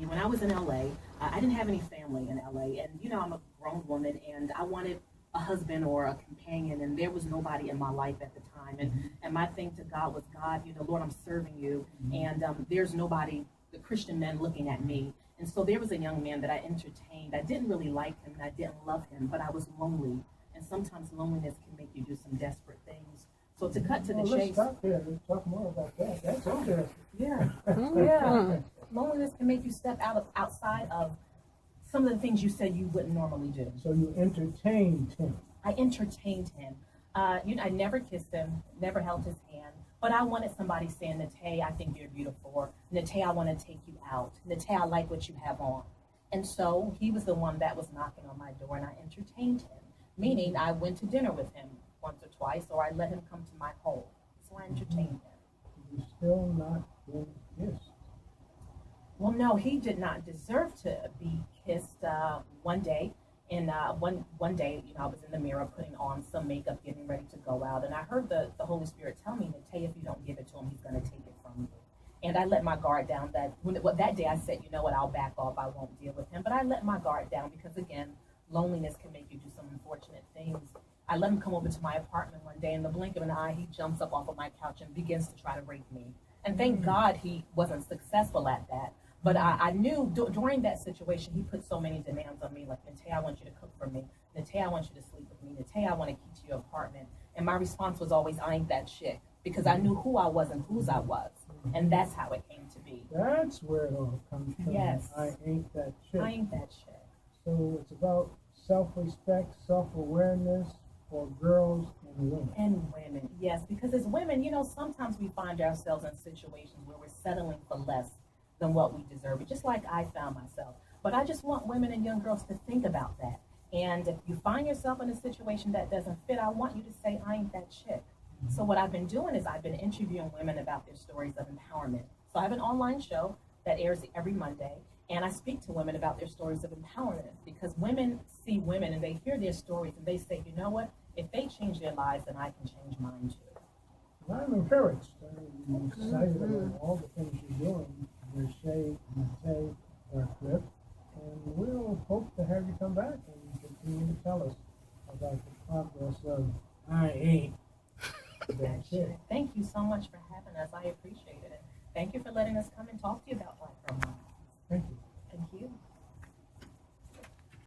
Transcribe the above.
me. When I was in LA, I didn't have any family in LA, and I'm a grown woman, and I wanted a husband or a companion, and there was nobody in my life at the time. And my thing to God was, God, Lord, I'm serving you, and there's nobody, the Christian men looking at me. And so there was a young man that I entertained. I didn't really like him, and I didn't love him, but I was lonely. And sometimes loneliness can make you do some desperate things. So to cut to the let's chase. stop there. Let's talk more about that. That's interesting. Yeah, yeah. Loneliness can make you step outside of some of the things you said you wouldn't normally do. So you entertained him. I entertained him. I never kissed him, never held his hand, but I wanted somebody saying, Nate, I think you're beautiful. Or, Nate, I want to take you out. Nate, I like what you have on. And so he was the one that was knocking on my door, and I entertained him, meaning I went to dinner with him once or twice, or I let him come to my home. So I entertained him. You're still not been kissed. Well, no, he did not deserve to be kissed. One day, one day, I was in the mirror putting on some makeup, getting ready to go out, and I heard the Holy Spirit tell me, Nate, if you don't give it to him, he's going to take it from you. And I let my guard down. That day I said, you know what, I'll back off. I won't deal with him. But I let my guard down because, again, loneliness can make you do some unfortunate things. I let him come over to my apartment one day. In the blink of an eye, he jumps up off of my couch and begins to try to rape me. And thank God he wasn't successful at that. But I knew during that situation, he put so many demands on me, like, Nate, I want you to cook for me. Nate, I want you to sleep with me. Nate, I want to keep to your apartment. And my response was always, I ain't that chick, because I knew who I was and whose I was. And that's how it came to be. That's where it all comes from. Yes. I ain't that chick. I ain't that chick. So it's about self-respect, self-awareness for girls and women. And women, yes, because as women, sometimes we find ourselves in situations where we're settling for less than what we deserve, just like I found myself. But I just want women and young girls to think about that. And if you find yourself in a situation that doesn't fit, I want you to say, I ain't that chick. So what I've been doing is I've been interviewing women about their stories of empowerment. So I have an online show that airs every Monday, and I speak to women about their stories of empowerment, because women see women and they hear their stories and they say, you know what, if they change their lives, then I can change mine too. And I'm encouraged. I'm excited about all the things you're doing, Rae-Shan, Nate, Barclift, and we'll hope to have you come back and continue to tell us about the progress of I ain't that chick. Thank you so much for having us. I appreciate it. And thank you for letting us come and talk to you about Black Girl Month. Thank you. Thank you.